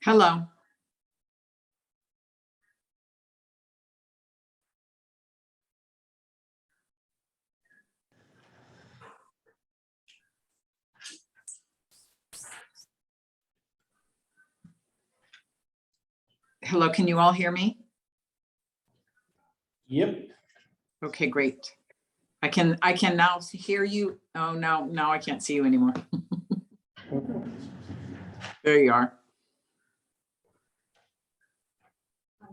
Hello. Hello, can you all hear me? Yep. Okay, great. I can now hear you. Oh, no, now I can't see you anymore. There you are.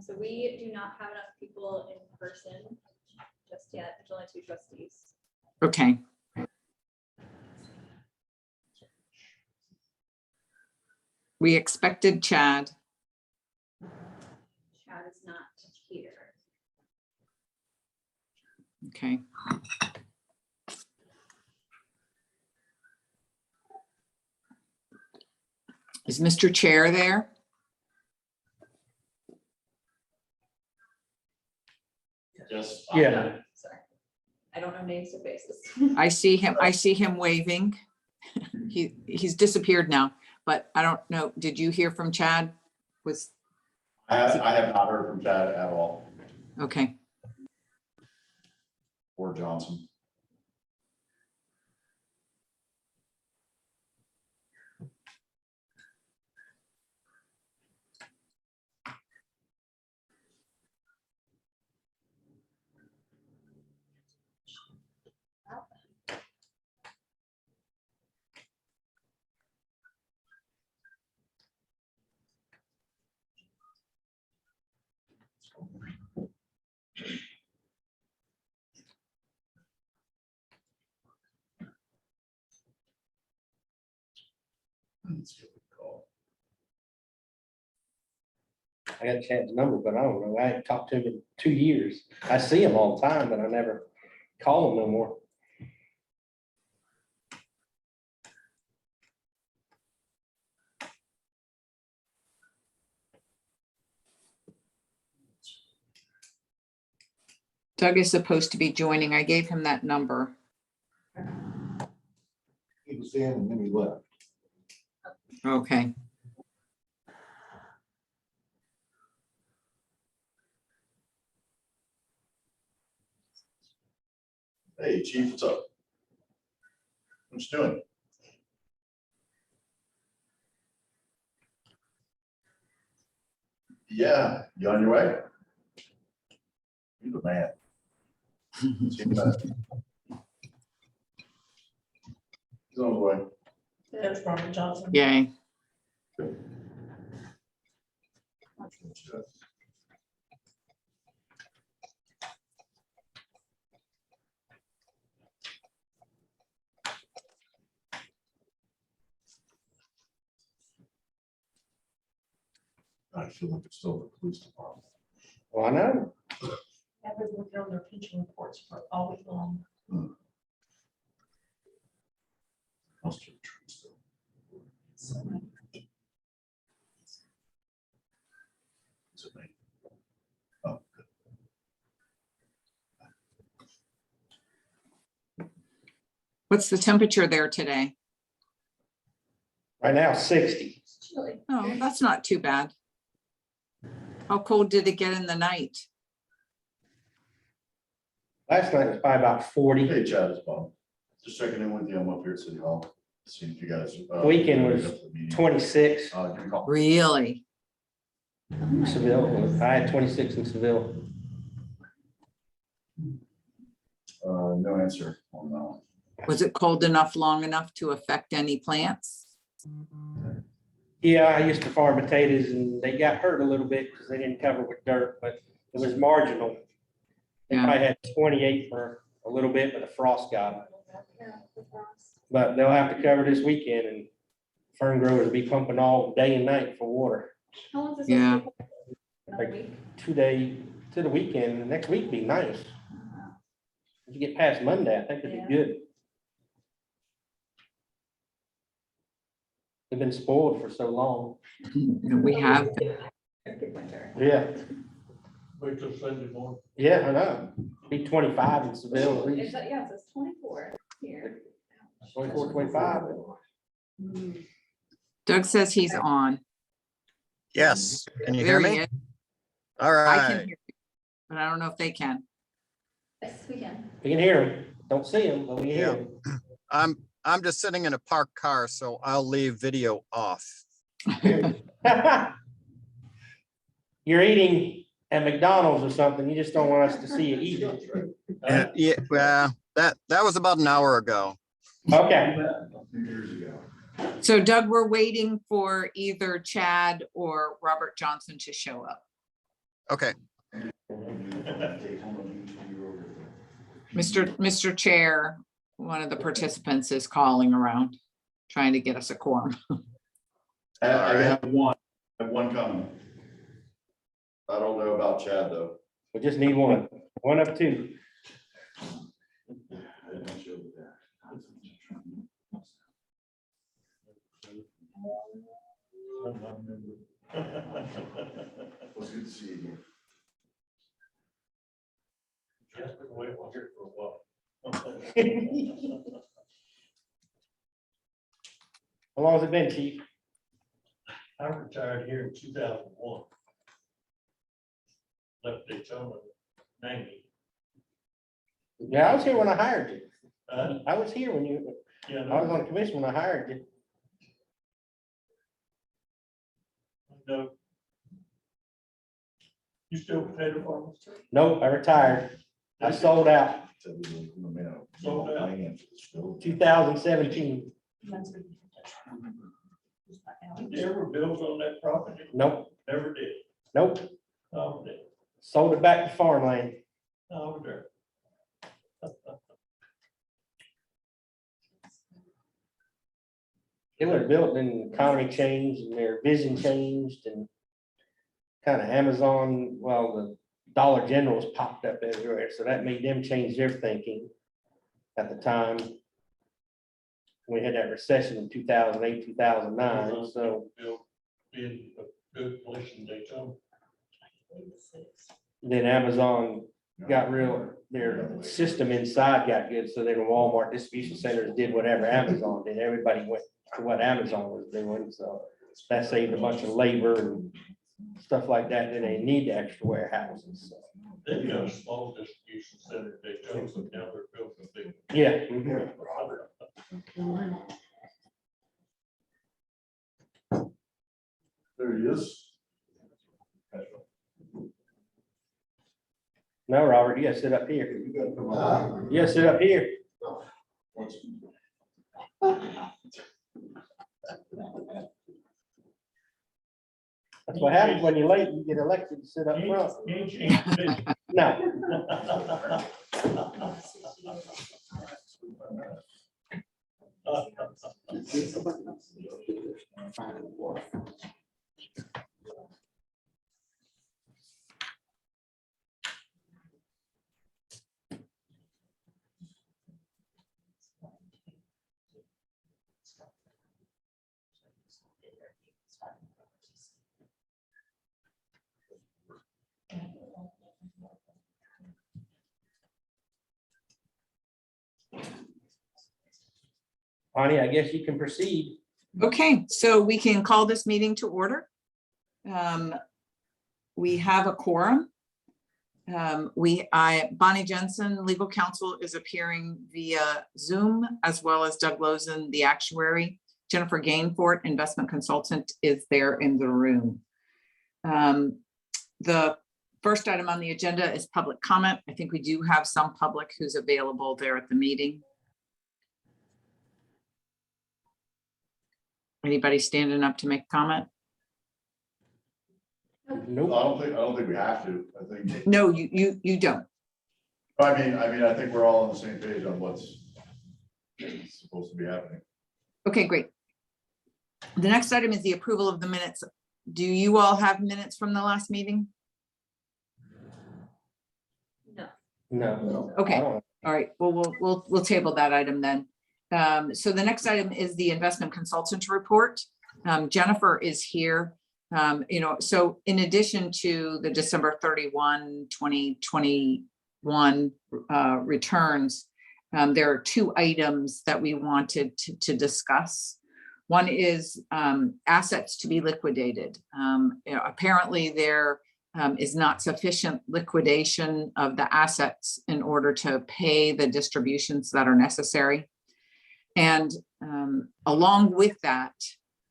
So we do not have enough people in person just yet. There's only 2 trustees. Okay. We expected Chad. Chad is not here. Okay. Is Mr. Chair there? Just. Yeah. Sorry. I don't know names or faces. I see him waving. He's disappeared now, but I don't know. Did you hear from Chad? I have not heard from Chad at all, Okay. or Johnson. Let's give it a call. I got Chad's number, but I don't know. I haven't talked to him in 2 years. I see him all the time, but I never call him no more. Doug is supposed to be joining. I gave him that number. He was in and then he left. Okay. Hey, Chief, what's up? What you doing? Yeah, you on your way? You're the man. See you later. He's on his way. There's Robert Johnson. Yay. I feel like it's still the police department. Well, I know. I've been working on their pension reports for all week long. Must have true still. So Is it me? Oh, good. What's the temperature there today? Right now, 60. It's chilly. Oh, that's not too bad. How cold did it get in the night? Last night was probably about 40. Hey, Chad, it's Bob. Just checking in with you. I'm up here at City Hall. See if you guys. Weekend was up the meeting. 26. Give me a call. Really? Seville. I had 26 in Seville. No answer on that one. Was it cold enough, long enough to affect any plants? Yeah, I used to farm potatoes and they got hurt a little bit because they didn't cover with dirt, but it was marginal. They Yeah. probably had 28 for a little bit, but the frost got them. But they'll have to cover this weekend and fern growers will be pumping all day and night for water. How long is this? Yeah. Another week? 2 days to the weekend. The next week be nice. If you get past Monday, I think it'd Yeah. be good. They've been spoiled for so long. We have. Good winter. Yeah, Wait till Sunday morning. yeah, I know. Be 25 in Seville at least. Yeah, it says 24 here. 24, 25. Doug says he's on. Yes, can you There hear he me? is. All I can right. hear you, but I don't know if they can. Yes, we can. We can hear them. Don't see them, but we hear them. I'm just sitting in a parked car, so I'll leave video off. You're eating at McDonald's or something. You just don't want us to see you eating. Yeah, well, that was about an hour ago. Okay. A few years ago. So Doug, we're waiting for either Chad or Robert Johnson to show up. Okay, Mr. Chair, one of the participants is calling around, trying to get us a quorum. I have one comment. I don't know about Chad, though. We just need one of two. It's good to see you again. How long has it been, chief? I retired here in 2001. Left Daytona, 90. Yeah, I was here when I hired you. Uh, I was here when you, yeah, I was on the commission when I hired you. no. You still potato farmer? Nope, I retired. I sold out Sold out. 2017. Did you ever build on that property? Nope, Never did. nope. Oh, did. Sold it back to farmland. Oh, there. It was built and the economy changed and their vision changed and kind of Amazon, well, the Dollar Generals popped up everywhere. So that made them change their thinking at the time. We had that recession in 2008, 2009. So Built in a good place in Daytona. then Amazon got their system inside got good. So then Walmart distribution centers did whatever Amazon did. Everybody went to what Amazon was doing. So that saved a bunch of labor and stuff like that. Then they need the extra warehouses. So, They've got a small distribution center in Daytona, but now they're building a big. yeah. Mhm. There he is. No, Robert, you gotta sit up here. You gotta come on. You gotta sit up here. That's what happens when you're late. You get elected to sit up front. No. Bonnie, I guess you can proceed. Okay, so we can call this meeting to order. We have a quorum. Bonnie Jensen, legal counsel, is appearing via Zoom, as well as Doug Lozen, the actuary. Jennifer Gainfort, investment consultant, is there in the room. The first item on the agenda is public comment. I think we do have some public who's available there at the meeting. Anybody standing up to make a comment? Nope. I don't think we have to. I think, No, you don't. I mean, I think we're all on the same page on what's supposed to be happening. Okay, great. The next item is the approval of the minutes. Do you all have minutes from the last meeting? No. No. Okay. I don't. All right, well, we'll table that item then. So the next item is the investment consultant report. Jennifer is here. So in addition to the December 31, 2021 returns, there are two items that we wanted to discuss. One is assets to be liquidated. Apparently there is not sufficient liquidation of the assets in order to pay the distributions that are necessary. And along with that,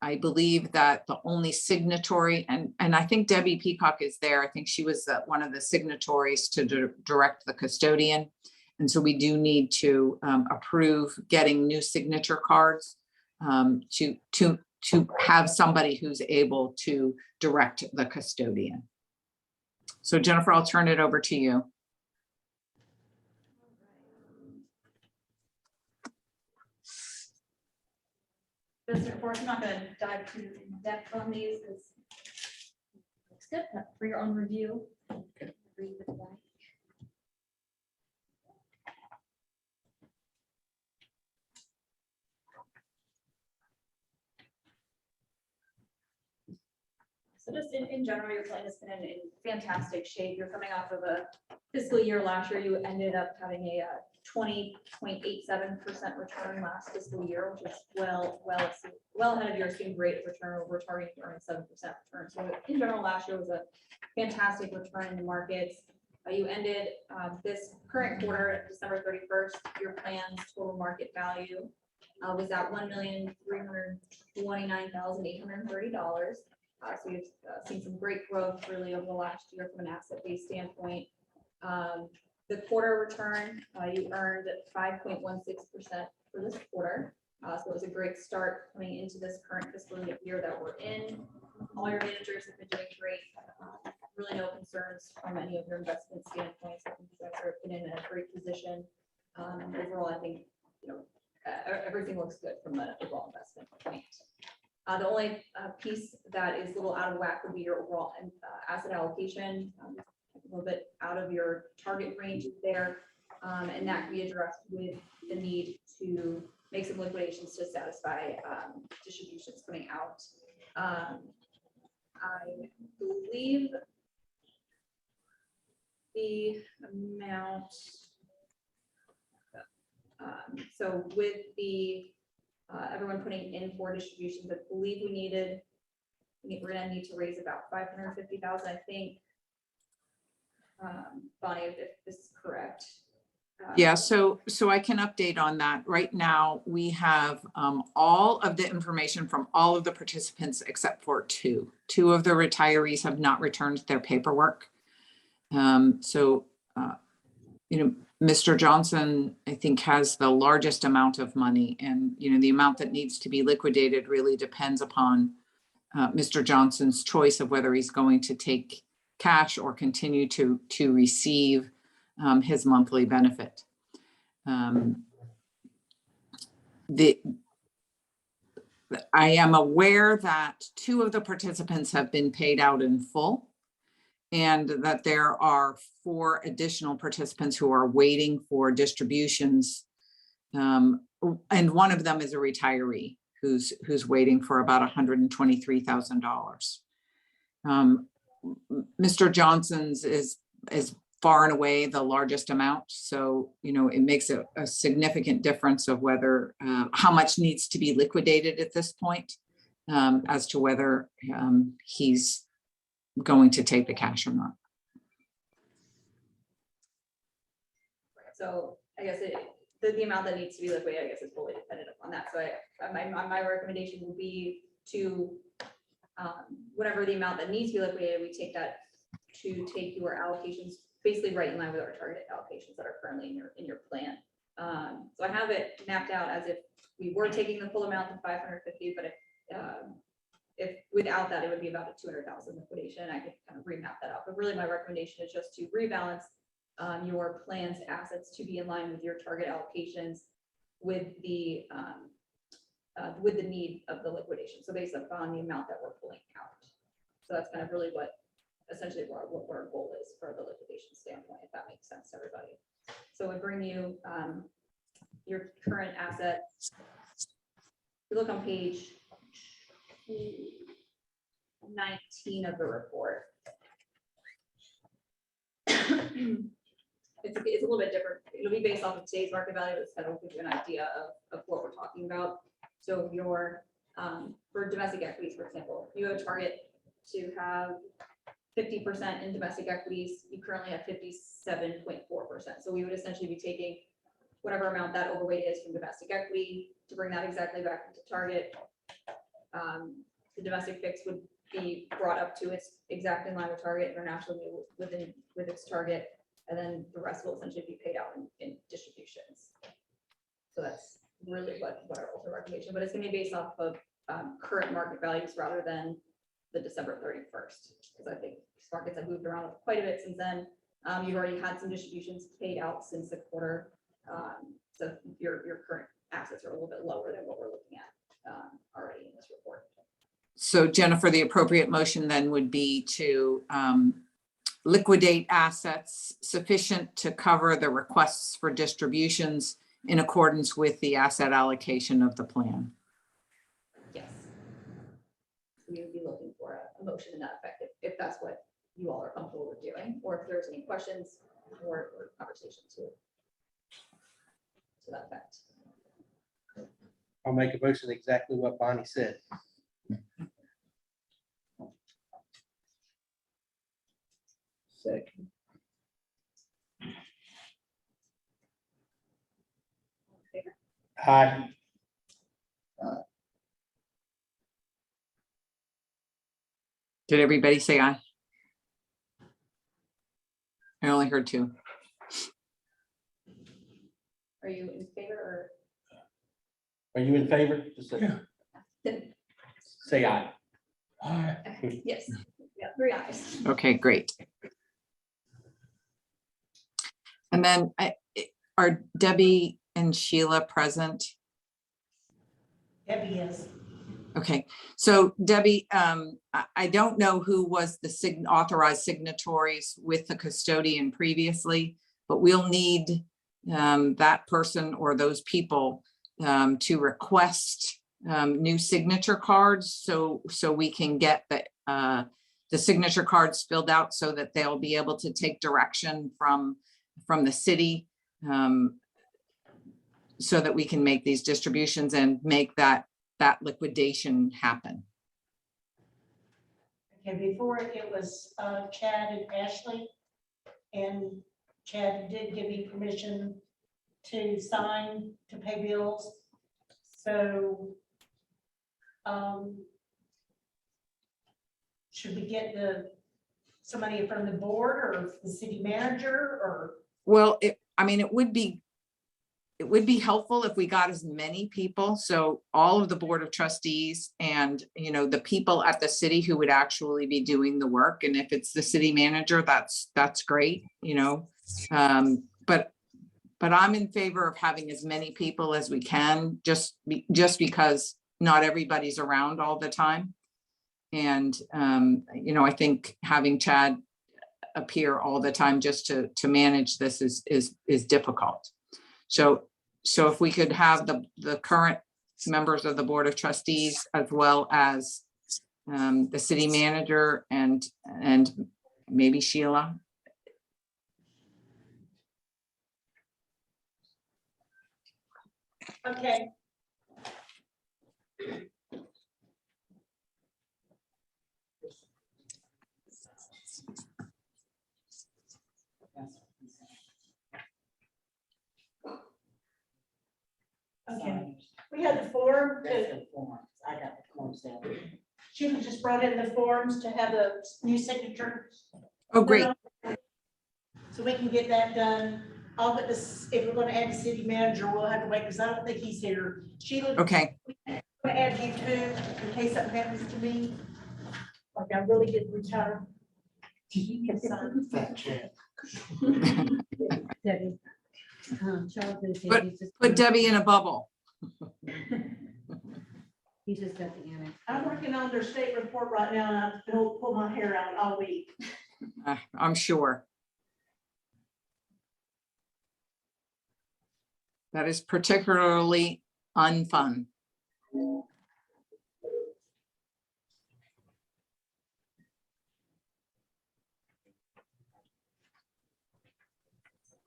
I believe that the only signatory, and I think Debbie Peacock is there. I think she was one of the signatories to direct the custodian. And so we do need to approve getting new signature cards to have somebody who's able to direct the custodian. So Jennifer, I'll turn it over to you. This report, I'm not going to dive too in depth on these. Looks good for your own review. Read the back. So just in general, your plan has been in fantastic shape. You're coming off of a fiscal year last year. You ended up having a 20.87% return last fiscal year, which is well ahead of your assumed rate of return. We're targeting to earn 7% return. So in general, last year was a fantastic return in the markets. You ended this current quarter, December 31st. Your plan's total market value was at $1,329,830. So we've seen some great growth really over the last year from an asset-based standpoint. The quarter return, you earned 5.16% for this quarter. So it was a great start coming into this current fiscal year that we're in. All your managers have been doing great. Really no concerns from any of your investment standpoints. I think you guys are in a great position. Overall, I think everything looks good from the overall investment point. The only piece that is a little out of whack would be your overall asset allocation. A little bit out of your target range there, and that can be addressed with the need to make some liquidations to satisfy distributions coming out. I believe the amount, so with the everyone putting in for distributions, I believe we're gonna need to raise about 550,000, I think. Bonnie, if this is correct. Yeah, so I can update on that. Right now, we have all of the information from all of the participants except for two. Two of the retirees have not returned their paperwork. Mr. Johnson, I think, has the largest amount of money, and the amount that needs to be liquidated really depends upon Mr. Johnson's choice of whether he's going to take cash or continue to receive his monthly benefit. I am aware that two of the participants have been paid out in full, and that there are 4 additional participants who are waiting for distributions. And one of them is a retiree who's waiting for about $123,000. Mr. Johnson's is far and away the largest amount. So, it makes a significant difference of whether, how much needs to be liquidated at this point, as to whether he's going to take the cash or not. So I guess the amount that needs to be liquidated, I guess, is fully dependent upon that. So my recommendation would be to whatever the amount that needs to be liquidated, we take that to take your allocations basically right in line with our target allocations that are currently in your plan. So I have it mapped out as if we were taking the full amount of 550, but if without that, it would be about a 200,000 liquidation. I could kind of remap that out, but really my recommendation is just to rebalance your plan's assets to be in line with your target allocations with the need of the liquidation. So based upon the amount that we're pulling out. So that's kind of really what essentially what our goal is for the liquidation standpoint, if that makes sense to everybody. So it would bring you your current asset. If you look on page 19 of the report. It's a little bit different. It'll be based off of today's market value, but it's kind of give you an idea of what we're talking about. So your For domestic equities, for example, you have a target to have 50% in domestic equities, you currently have 57.4%. So we would essentially be taking whatever amount that overweight is from domestic equity to bring that exactly back into target. The domestic fix would be brought up to its exact in line with target, international with its target, and then the rest will essentially be paid out in distributions. So that's really what our ultimate recommendation, but it's gonna be based off of current market values rather than the December 31st, because I think markets have moved around quite a bit since then. You've already had some distributions paid out since the quarter, so your current assets are a little bit lower than what we're looking at already in this report. So Jennifer, the appropriate motion then would be to liquidate assets sufficient to cover the requests for distributions in accordance with the asset allocation of the plan. Yes. We would be looking for a motion in that effect, if that's what you all are comfortable with doing, or if there's any questions or conversation to that effect. I'll make a motion exactly what Bonnie said. Second. Aye. Did everybody say aye? I only heard two. Are you in favor Are you in favor? Just say- or? Say aye. Yes, yeah, 3 ayes. Okay, great. And then are Debbie and Sheila present? Debbie is. Okay, so Debbie, I don't know who was the authorized signatories with the custodian previously, but we'll need that person or those people to request new signature cards, so we can get the signature cards filled out so that they'll be able to take direction from the city, so that we can make these distributions and make that liquidation happen. Okay, before it was Chad and Ashley, and Chad did give me permission to sign to pay bills. So should we get somebody from the board or the city manager or? Well, I mean, it would be helpful if we got as many people. So all of the board of trustees and, the people at the city who would actually be doing the work. And if it's the city manager, that's great, but I'm in favor of having as many people as we can, just because not everybody's around all the time. And, I think having Chad appear all the time just to manage this is difficult. So if we could have the current members of the Board of Trustees, as well as the city manager and maybe Sheila. Okay. Okay, we had the form, I got the forms down. she just brought in the forms to have a new signature. Oh, great. So we can get that done. I'll get this, if we're gonna add the city manager, we'll have to wait, because I don't think he's here. Sheila, Okay. I'm gonna add you too, in case something happens to me. Like I really did retire. Fat chat. Debbie. Charles is here. But He's just- put Debbie in a bubble. He just got the annex. I'm working on their state report right now, and I've been able to pull my hair out all week. I'm sure. That is particularly unfun. You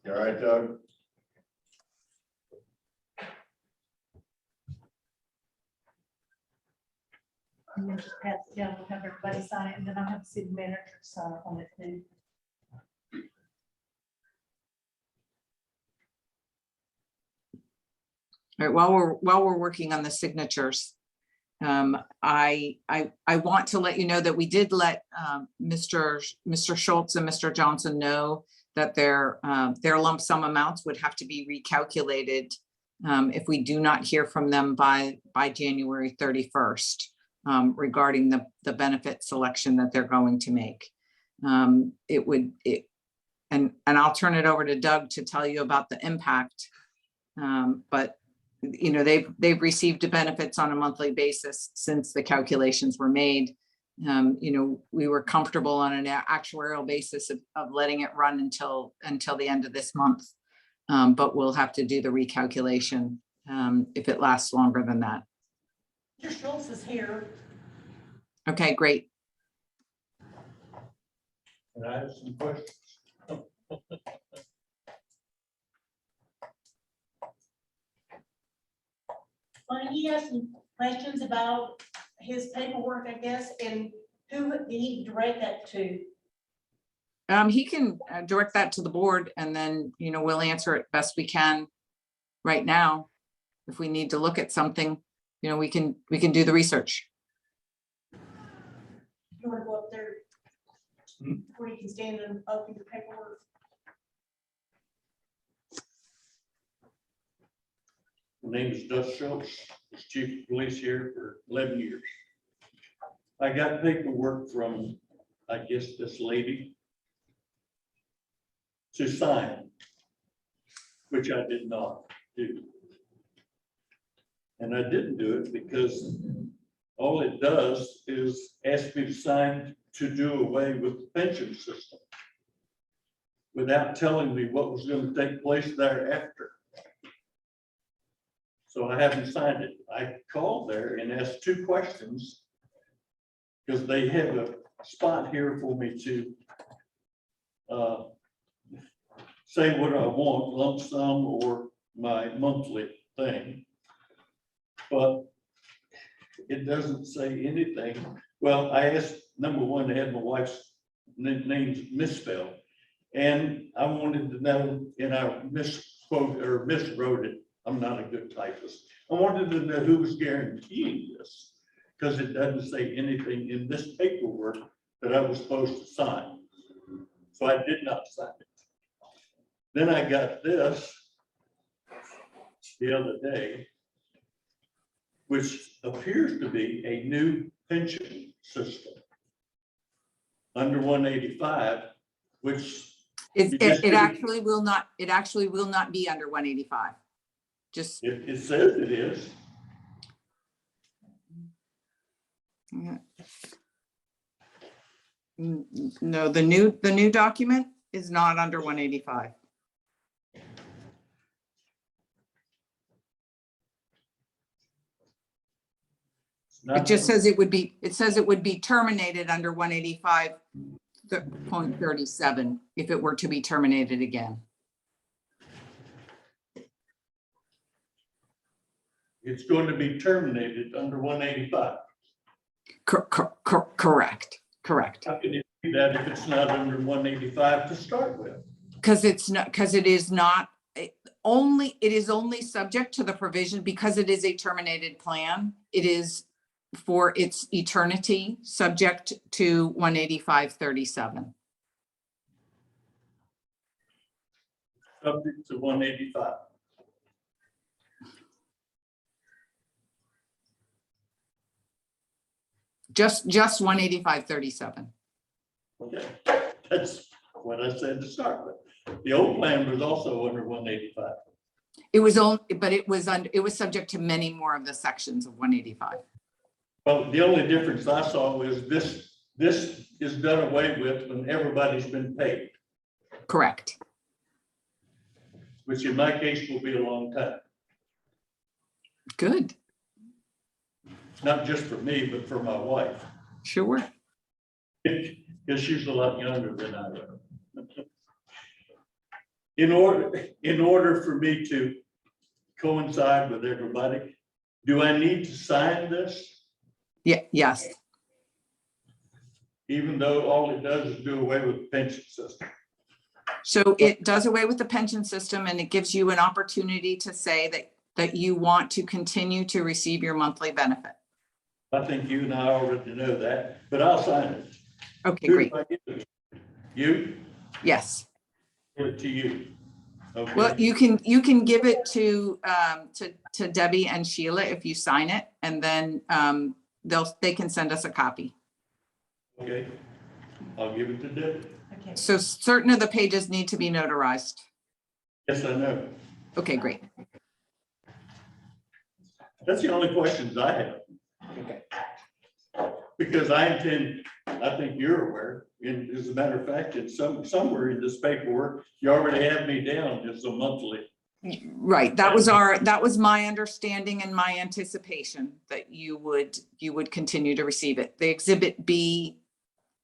all right, Doug? And then just pass it down, we'll have everybody sign it, and then I'll have the city manager sign on it too. All right, while we're working on the signatures, I want to let you know that we did let Mr. Schultz and Mr. Johnson know that their lump sum amounts would have to be recalculated if we do not hear from them by January 31st regarding the benefit selection that they're going to make. And I'll turn it over to Doug to tell you about the impact. But you know, they've received the benefits on a monthly basis since the calculations were made. You know, we were comfortable on an actuarial basis of letting it run until the end of this month. But we'll have to do the recalculation if it lasts longer than that. Mr. Schultz is here. Okay, great. And I have some questions. Well, he has some questions about his paperwork, I guess, and who did he direct that to? He can direct that to the board and then, you know, we'll answer it best we can right now. If we need to look at something, you know, we can do the research. You want to go up there where you can stand and open your paperwork? My name is Doug Schultz, was chief of police here for 11 years. I got paperwork from, I guess, this lady to sign, which I did not do. And I didn't do it because all it does is ask me to sign to do away with the pension system without telling me what was going to take place thereafter. So I haven't signed it. I called there and asked 2 questions because they have a spot here for me to say what I want, lump sum or my monthly thing. But it doesn't say anything. Well, I asked, number one, they had my wife's names misspelled. And I wanted to know, and I misquote or miswrote it. I'm not a good typist. I wanted to know who was guaranteeing this, because it doesn't say anything in this paperwork that I was supposed to sign. So I did not sign it. Then I got this the other day, which appears to be a new pension system under 185, which It actually will not be under 185. Just, it says it is. no, the new document is not under 185. It just says it would be terminated under 185.37 if it were to be terminated again. It's going to be terminated under 185. Correct. How can you do that if it's not under 185 to start with? Because it is only subject to the provision because it is a terminated plan. It is for its eternity, subject to 185.37. Subject to 185. Just 185.37. Okay, that's what I said to start with. The old plan was also under 185. It was subject to many more of the sections of 185. Well, the only difference I saw is this is done away with when everybody's been paid, Correct. which in my case will be a long time. Good. Not just for me, but for my wife, Sure. because she's a lot younger than I am. In order for me to coincide with everybody, do I need to sign this? Yeah, yes. even though all it does is do away with the pension system. So it does away with the pension system and it gives you an opportunity to say that you want to continue to receive your monthly benefit. I think you and I already know that, but I'll sign it. Okay, Who great. do I give it to? You? Yes. Give it to you. Well, Okay, you can give it to Debbie and Sheila if you sign it, and then they can send us a copy. okay. I'll give it to Debbie. Okay. So certain of the pages need to be notarized. Yes, I know. Okay, great. That's the only questions I have. Okay. Because I think you're aware, and as a matter of fact, in somewhere in this paperwork, you already have me down as a monthly. Right, that was my understanding and my anticipation that you would continue to receive it. The Exhibit B,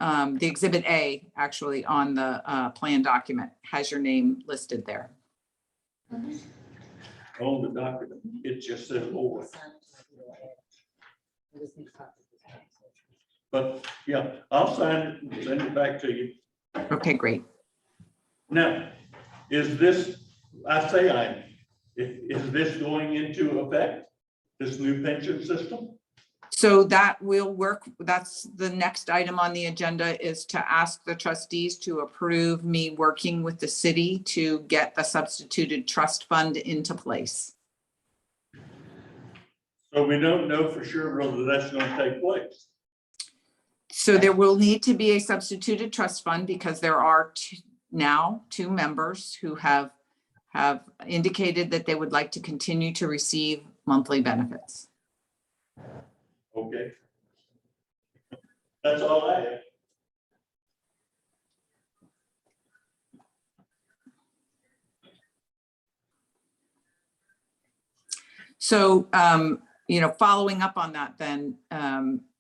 the Exhibit A, actually, on the plan document has your name listed there. On the document, it just says over. But yeah, I'll sign it and send it back to you. Okay, great. Now, is this going into effect, this new pension system? So that will work. That's the next item on the agenda, is to ask the trustees to approve me working with the city to get the substituted trust fund into place. So we don't know for sure whether that's going to take place. So there will need to be a substituted trust fund because there are now two members who have indicated that they would like to continue to receive monthly benefits. Okay. That's all I have. So, following up on that, then,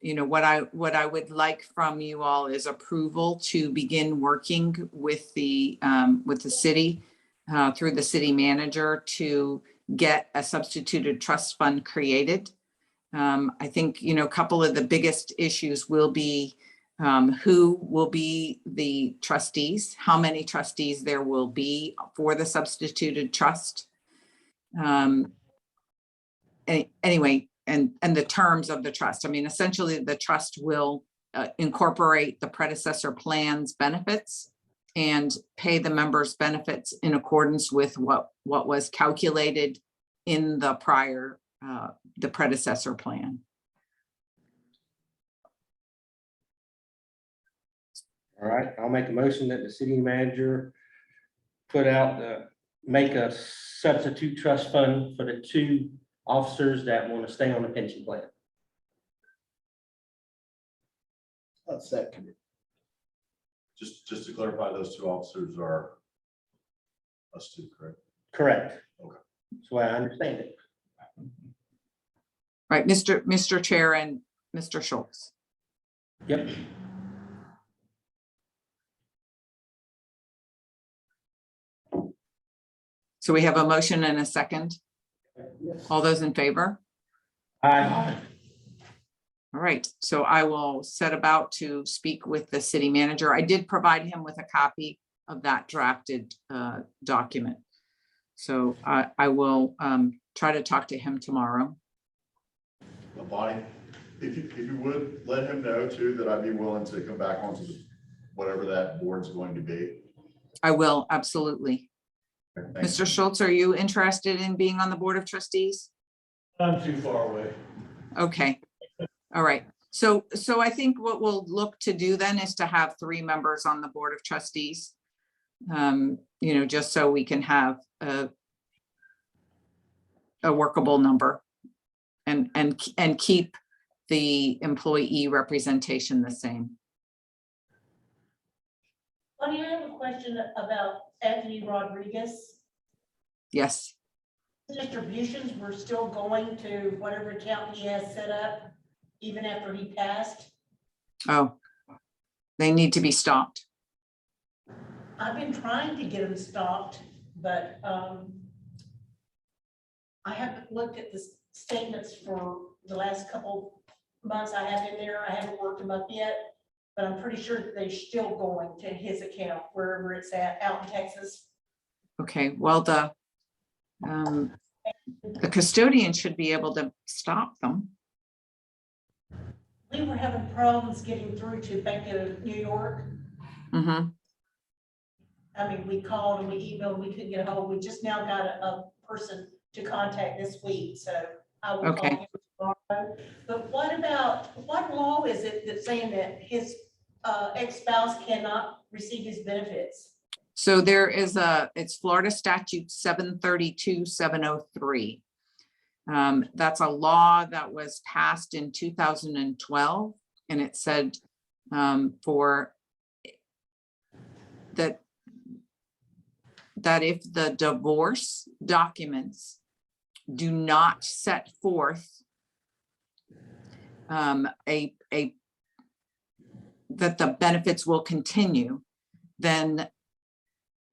what I would like from you all is approval to begin working with the city through the city manager to get a substituted trust fund created. I think, a couple of the biggest issues will be who will be the trustees, how many trustees there will be for the substituted trust. Anyway, and the terms of the trust. I mean, essentially the trust will incorporate the predecessor plan's benefits and pay the members' benefits in accordance with what was calculated in the prior, the predecessor plan. All right, I'll make a motion that the city manager make a substitute trust fund for the two officers that want to stay on the pension plan. That's second. Just to clarify, those two officers are us two, correct? Correct. Okay. That's the way I understand it. Right, Mr. Chair and Mr. Schultz. Yep. So we have a motion and a second. All those in favor? Aye. All right, so I will set about to speak with the city manager. I did provide him with a copy of that drafted document. So I will try to talk to him tomorrow. Well, Bonnie, if you would, let him know too, that I'd be willing to come back onto whatever that board's going to be. I will, absolutely. Thanks. Mr. Schultz, are you interested in being on the Board of Trustees? I'm too far away. Okay, all right. So I think what we'll look to do then is to have 3 members on the Board of Trustees. Just so we can have a workable number and keep the employee representation the same. Bonnie, I have a question about Anthony Rodriguez. Yes, Distributions were still going to whatever account he has set up, even after he passed. oh, they need to be stopped. I've been trying to get them stopped, but I haven't looked at the statements for the last couple months I have in there. I haven't worked them up yet, but I'm pretty sure that they're still going to his account wherever it's at out in Texas. Okay, well, the custodian should be able to stop them. We were having problems getting through to Bank of New York. Mm-hmm. I mean, we called and we emailed, we couldn't get a hold. We just now got a person to contact this week, so I will call Okay. him tomorrow. But what law is it that's saying that his ex-spouse cannot receive his benefits? So there is it's Florida Statute 732-703. That's a law that was passed in 2012, and it said for that if the divorce documents do not set forth that the benefits will continue, then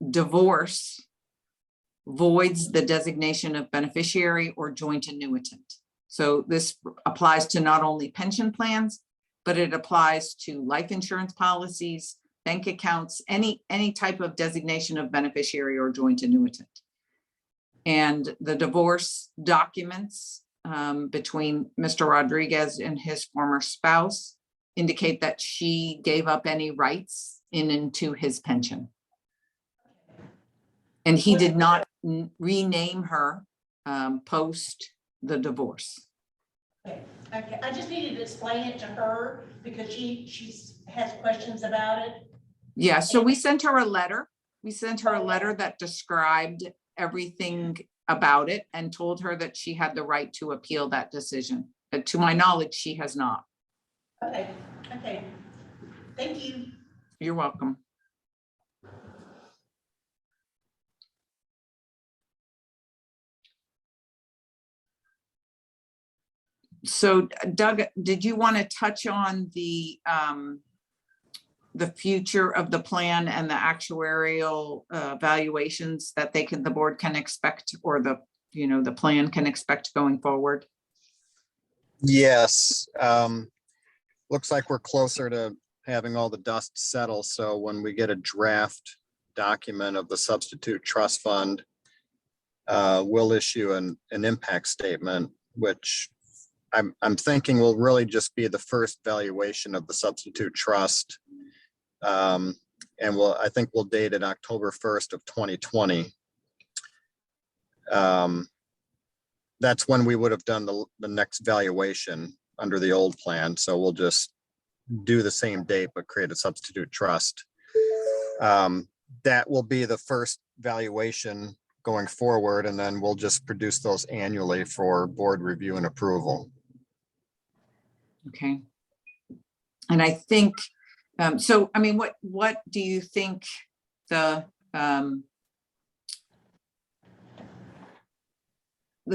divorce voids the designation of beneficiary or joint annuitant. So this applies to not only pension plans, but it applies to life insurance policies, bank accounts, any type of designation of beneficiary or joint annuitant. And the divorce documents between Mr. Rodriguez and his former spouse indicate that she gave up any rights into his pension. And he did not rename her post the divorce. Okay, I just needed to explain it to her because she has questions about it. Yeah, so we sent her a letter. We sent her a letter that described everything about it and told her that she had the right to appeal that decision. But to my knowledge, she has not. Okay, thank you. You're welcome. So Doug, did you want to touch on the future of the plan and the actuarial valuations that the board can expect, or the plan can expect going forward? Yes. Looks like we're closer to having all the dust settle. So when we get a draft document of the substitute trust fund, we'll issue an impact statement, which I'm thinking will really just be the first valuation of the substitute trust. And I think we'll date it October 1st of 2020. That's when we would have done the next valuation under the old plan. So we'll just do the same date, but create a substitute trust. That will be the first valuation going forward, and then we'll just produce those annually for board review and approval. Okay. And I think, so, I mean, what do you think the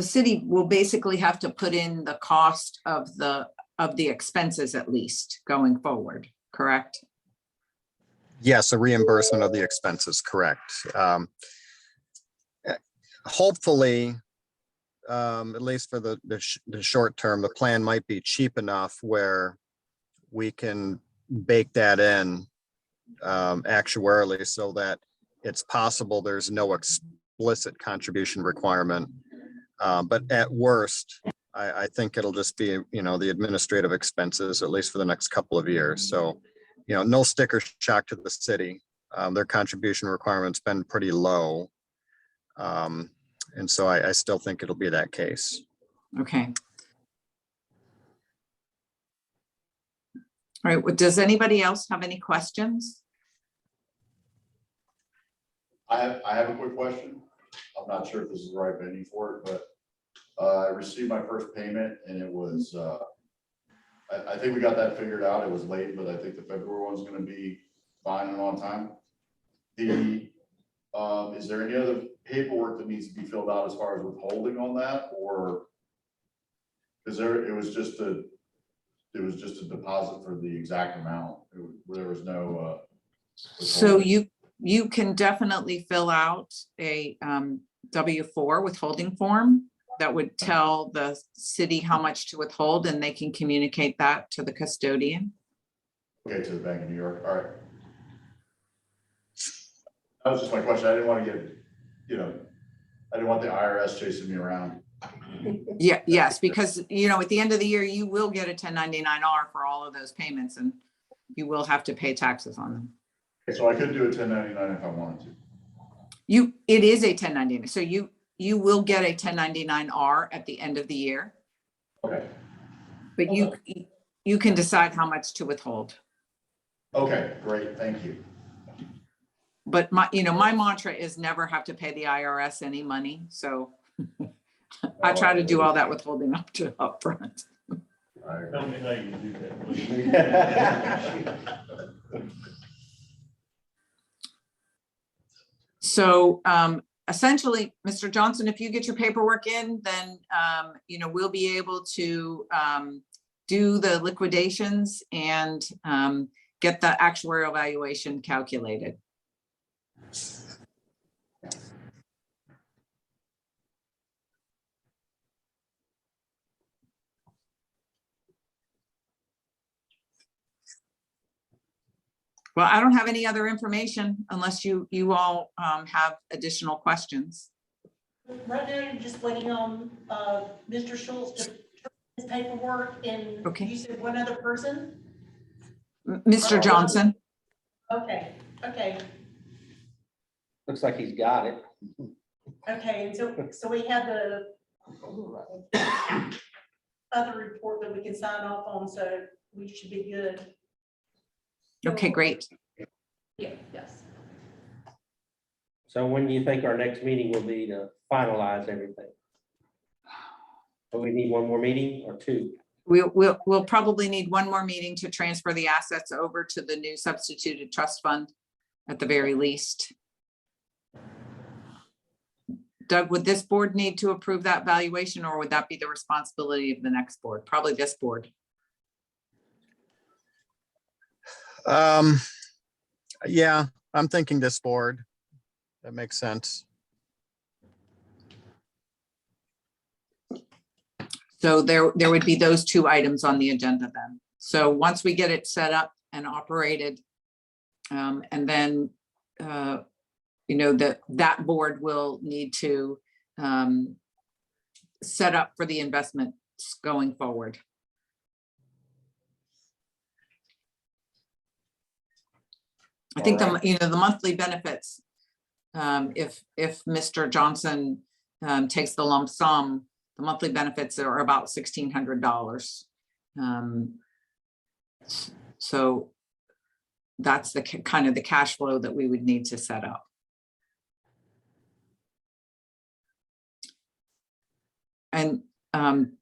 city will basically have to put in the cost of the expenses, at least going forward, correct? Yes, a reimbursement of the expenses, correct. Hopefully, at least for the short term, the plan might be cheap enough where we can bake that in actuarially so that it's possible there's no explicit contribution requirement. But at worst, I think it'll just be, the administrative expenses, at least for the next couple of years. So, no sticker shock to the city. Their contribution requirement's been pretty low. And so I still think it'll be that case. Okay. All right, well, does anybody else have any questions? I have a quick question. I'm not sure if this is the right venue for it, but I received my first payment and it was, I think we got that figured out. It was late, but I think the February one's gonna be fine and on time. Is there any other paperwork that needs to be filled out as far as withholding on that, or is there, it was just a deposit for the exact amount? There was no, So withholding? you can definitely fill out a W-4 withholding form that would tell the city how much to withhold, and they can communicate that to the custodian. Okay, to the Bank of New York, all right. That was just my question. I didn't want to get, I didn't want the IRS chasing me around. Yeah, yes, because, at the end of the year, you will get a 1099-R for all of those payments, and you will have to pay taxes on them. So I could do a 1099 if I wanted to. It is a 1099, so you will get a 1099-R at the end of the year, Okay, but you can decide how much to withhold. okay, great, thank you. But my mantra is never have to pay the IRS any money, so I try to do all that withholding up front. I agree. Tell me how you do that, please. So essentially, Mr. Johnson, if you get your paperwork in, then, we'll be able to do the liquidations and get the actuarial valuation calculated. Well, I don't have any other information unless you all have additional questions. Right now, you're just waiting on, Mr. Schultz to turn his paperwork and Okay. you said one other person? Mr. Johnson, Okay, okay, Looks like he's got it. okay, and so we have the other report that we can sign off on, so we should be good. okay, great. Yeah, yes. So when do you think our next meeting will be to finalize everything? Do we need one more meeting or two? We'll probably need one more meeting to transfer the assets over to the new substituted trust fund at the very least. Doug, would this board need to approve that valuation, or would that be the responsibility of the next board? Probably this board. Yeah, I'm thinking this board. That makes sense. So there would be those two items on the agenda then. So once we get it set up and operated, and then, that board will need to set up for the investments going forward. I think All right. the monthly benefits, if Mr. Johnson takes the lump sum, the monthly benefits are about $1,600. So that's the kind of the cash flow that we would need to set up. And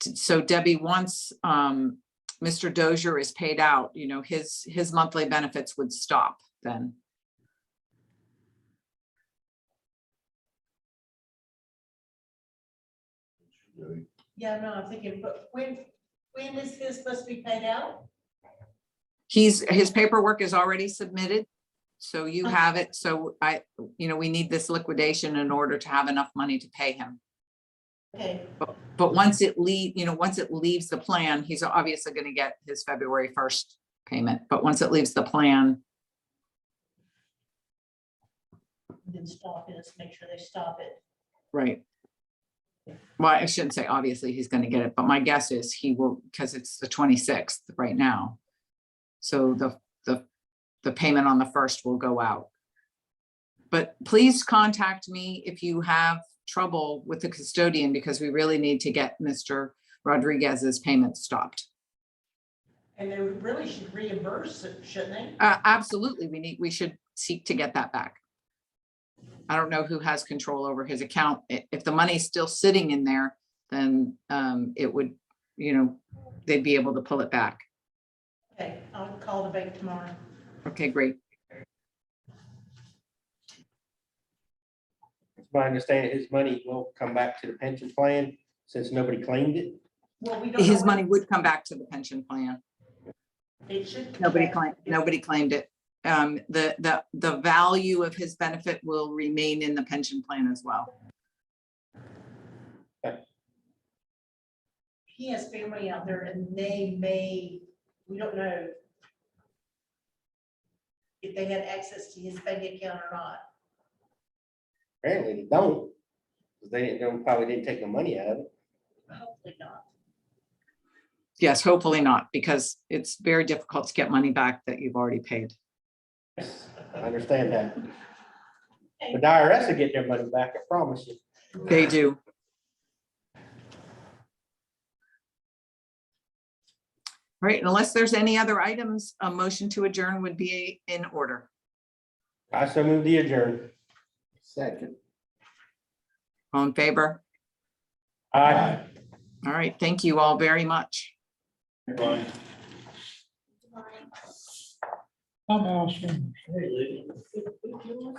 so Debbie, once Mr. Dozier is paid out, his monthly benefits would stop then. Yeah, no, I'm thinking, but when is his supposed to be paid out? His paperwork is already submitted, so you have it. So we need this liquidation in order to have enough money to pay him. Okay, But once it leaves the plan, he's obviously going to get his February 1st payment. But once it leaves the plan, then stop this, make sure they stop it. right. Well, I shouldn't say obviously he's going to get it, but my guess is he will, because it's the 26th right now. So the payment on the 1st will go out. But please contact me if you have trouble with the custodian, because we really need to get Mr. Rodriguez's payment stopped. And they really should reimburse it, shouldn't they? Absolutely, we should seek to get that back. I don't know who has control over his account. If the money's still sitting in there, then it would, they'd be able to pull it back. Okay, I'll call the bank tomorrow. Okay, great. It's my understanding his money will come back to the pension plan since nobody claimed it. Well, we don't know His when money would come back to the pension plan. it should. come Nobody back. claimed it. The value of his benefit will remain in the pension plan as well. he has family out there and they may, we don't know if they had access to his bank account or not. Apparently they don't. 'Cause they probably didn't take the money out of it. Hopefully not. Yes, hopefully not, because it's very difficult to get money back that you've already paid. Yes, I understand that. But the IRS will get their money back, I promise you. They do. All right, unless there's any other items, a motion to adjourn would be in order. I so move the adjourn. Second. All in favor? Aye. All right, thank you all very much. Right. Right. I'm awesome. If you want